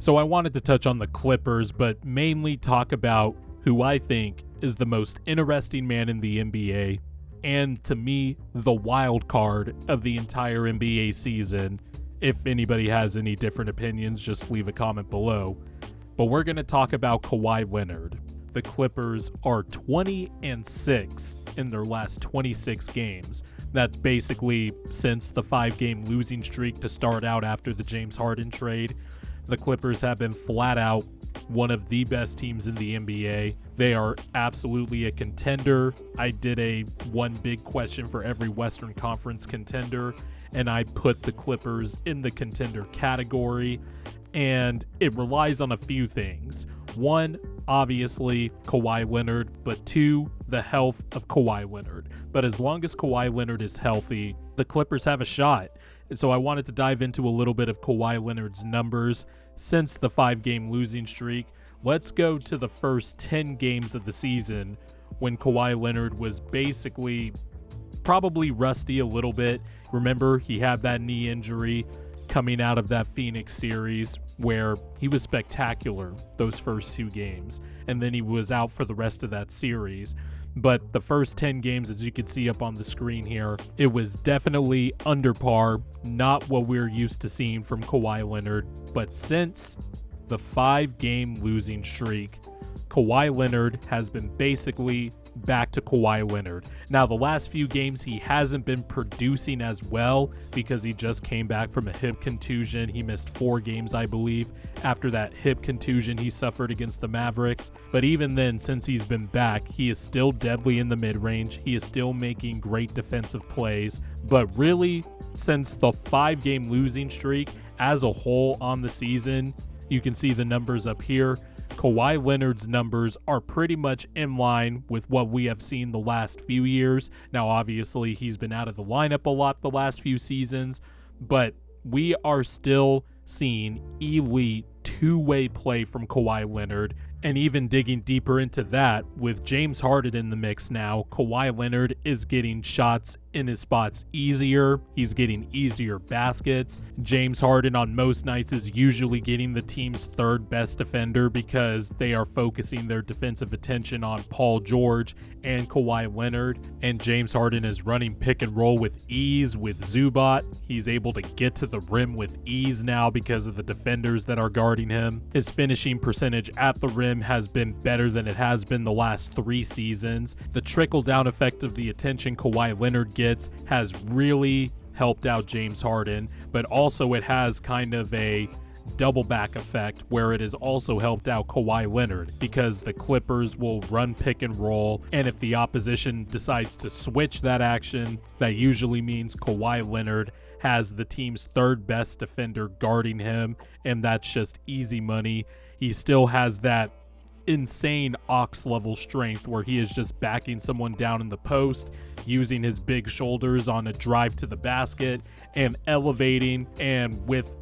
So I wanted to touch on the Clippers, but mainly talk about who I think is the most interesting man in the NBA, and to me, the wild card of the entire NBA season. If anybody has any different opinions, just leave a comment below. But we're going to talk about Kawhi Leonard. The Clippers are 20-6 in their last 26 games. That's basically since the 5-game losing streak to start out after the James Harden trade. The Clippers have been flat out one of the best teams in the NBA. They are absolutely a contender. I did a one big question for every Western Conference contender, and I put the Clippers in the contender category. And it relies on a few things. One, obviously, Kawhi Leonard, but two, the health of Kawhi Leonard. But as long as Kawhi Leonard is healthy, the Clippers have a shot. And so I wanted to dive into a little bit of Kawhi Leonard's numbers since the 5-game losing streak. Let's go to the first 10 games of the season when Kawhi Leonard was basically probably rusty a little bit. Remember, he had that knee injury coming out of that Phoenix series where he was spectacular those first 2 games, and then he was out for the rest of that series. But the first 10 games, as you can see up on the screen here, it was definitely under par, not what we're used to seeing from Kawhi Leonard. But since the 5-game losing streak, Kawhi Leonard has been basically back to Kawhi Leonard. Now, the last few games, he hasn't been producing as well because he just came back from a hip contusion. He missed 4 games, I believe, after that hip contusion he suffered against the Mavericks. But even then, since he's been back, he is still deadly in the mid-range. He is still making great defensive plays. But really, since the 5-game losing streak as a whole on the season, you can see the numbers up here. Kawhi Leonard's numbers are pretty much in line with what we have seen the last few years. Now, obviously, he's been out of the lineup a lot the last few seasons, but we are still seeing elite two-way play from Kawhi Leonard. And even digging deeper into that, with James Harden in the mix now, Kawhi Leonard is getting shots in his spots easier. He's getting easier baskets. James Harden on most nights is usually getting the team's 3rd best defender because they are focusing their defensive attention on Paul George and Kawhi Leonard. And James Harden is running pick and roll with ease with Zubac. He's able to get to the rim with ease now because of the defenders that are guarding him. His finishing percentage at the rim has been better than it has been the last 3 seasons. The trickle-down effect of the attention Kawhi Leonard gets has really helped out James Harden, but also it has kind of a double back effect where it has also helped out Kawhi Leonard because the Clippers will run pick and roll, and if the opposition decides to switch that action, that usually means Kawhi Leonard has the team's 3rd best defender guarding him, and that's just easy money. He still has that insane Ox level strength where he is just backing someone down in the post, using his big shoulders on a drive to the basket and elevating, and with,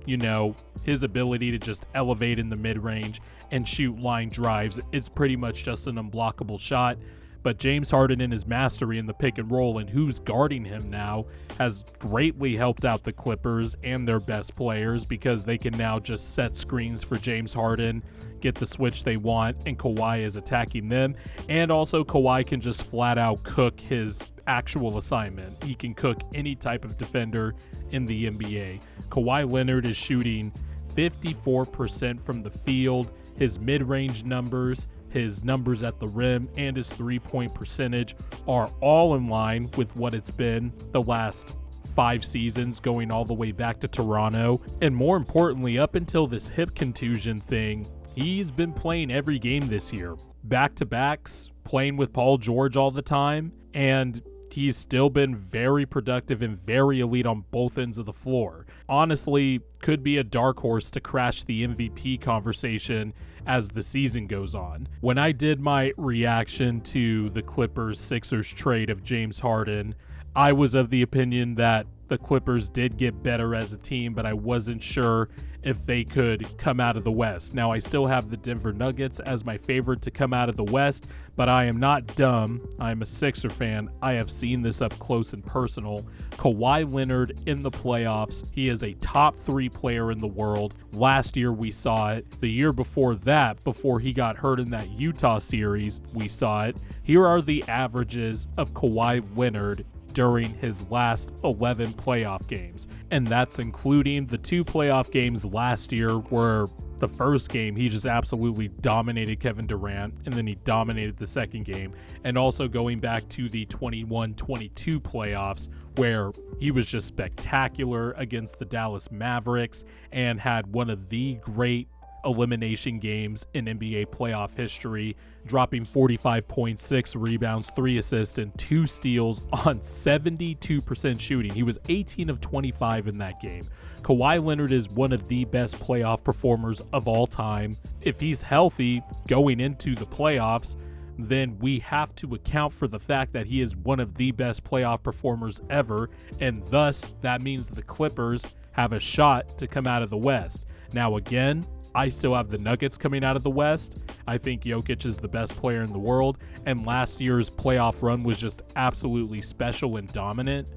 his ability to just elevate in the mid-range and shoot line drives, it's pretty much just an unblockable shot. But James Harden and his mastery in the pick and roll and who's guarding him now has greatly helped out the Clippers and their best players because they can now just set screens for James Harden, get the switch they want, and Kawhi is attacking them. And also Kawhi can just flat out cook his actual assignment. He can cook any type of defender in the NBA. Kawhi Leonard is shooting 54% from the field. His mid-range numbers, his numbers at the rim, and his 3-point percentage are all in line with what it's been the last 5 seasons, going all the way back to Toronto. And more importantly, up until this hip contusion thing, he's been playing every game this year. Back-to-backs, playing with Paul George all the time, and he's still been very productive and very elite on both ends of the floor. Honestly, could be a dark horse to crash the MVP conversation as the season goes on. When I did my reaction to the Clippers-Sixers trade of James Harden, I was of the opinion that the Clippers did get better as a team, but I wasn't sure if they could come out of the West. Now, I still have the Denver Nuggets as my favorite to come out of the West, but I am not dumb. I'm a Sixer fan. I have seen this up close and personal. Kawhi Leonard in the playoffs. He is a top 3 player in the world. Last year, we saw it. The year before that, before he got hurt in that Utah series, we saw it. Here are the averages of Kawhi Leonard during his last 11 playoff games. And that's including the 2 playoff games last year where the first game he just absolutely dominated Kevin Durant, and then he dominated the second game. And also going back to the 21-22 playoffs where he was just spectacular against the Dallas Mavericks and had one of the great elimination games in NBA playoff history, dropping 45.6 rebounds, 3 assists, and 2 steals on 72% shooting. He was 18 of 25 in that game. Kawhi Leonard is one of the best playoff performers of all time. If he's healthy going into the playoffs, then we have to account for the fact that he is one of the best playoff performers ever, and thus that means the Clippers have a shot to come out of the West. Now again, I still have the Nuggets coming out of the West. I think Jokic is the best player in the world, and last year's playoff run was just absolutely special and dominant.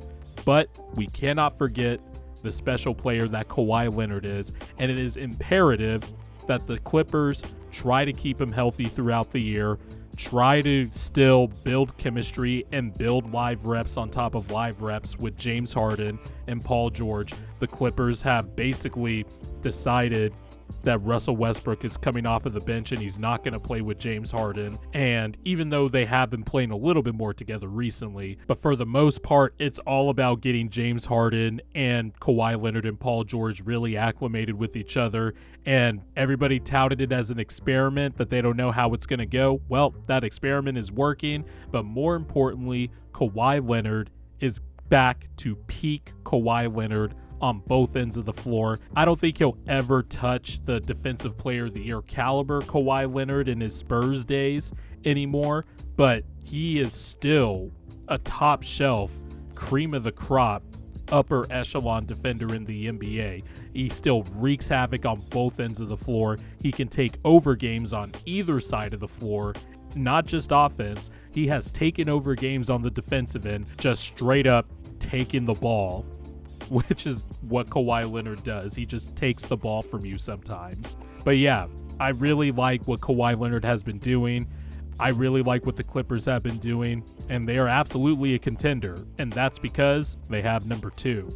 But we cannot forget the special player that Kawhi Leonard is, and it is imperative that the Clippers try to keep him healthy throughout the year, try to still build chemistry and build live reps on top of live reps with James Harden and Paul George. The Clippers have basically decided that Russell Westbrook is coming off of the bench and he's not going to play with James Harden. And even though they have been playing a little bit more together recently, but for the most part, it's all about getting James Harden and Kawhi Leonard and Paul George really acclimated with each other. And everybody touted it as an experiment that they don't know how it's going to go. Well, that experiment is working, but more importantly, Kawhi Leonard is back to peak Kawhi Leonard on both ends of the floor. I don't think he'll ever touch the Defensive Player of the Year caliber Kawhi Leonard in his Spurs days anymore, but he is still a top shelf, cream of the crop, upper echelon defender in the NBA. He still wreaks havoc on both ends of the floor. He can take over games on either side of the floor, not just offense. He has taken over games on the defensive end, just straight up taking the ball, which is what Kawhi Leonard does. He just takes the ball from you sometimes. But yeah, I really like what Kawhi Leonard has been doing. I really like what the Clippers have been doing, and they are absolutely a contender, and that's because they have number 2.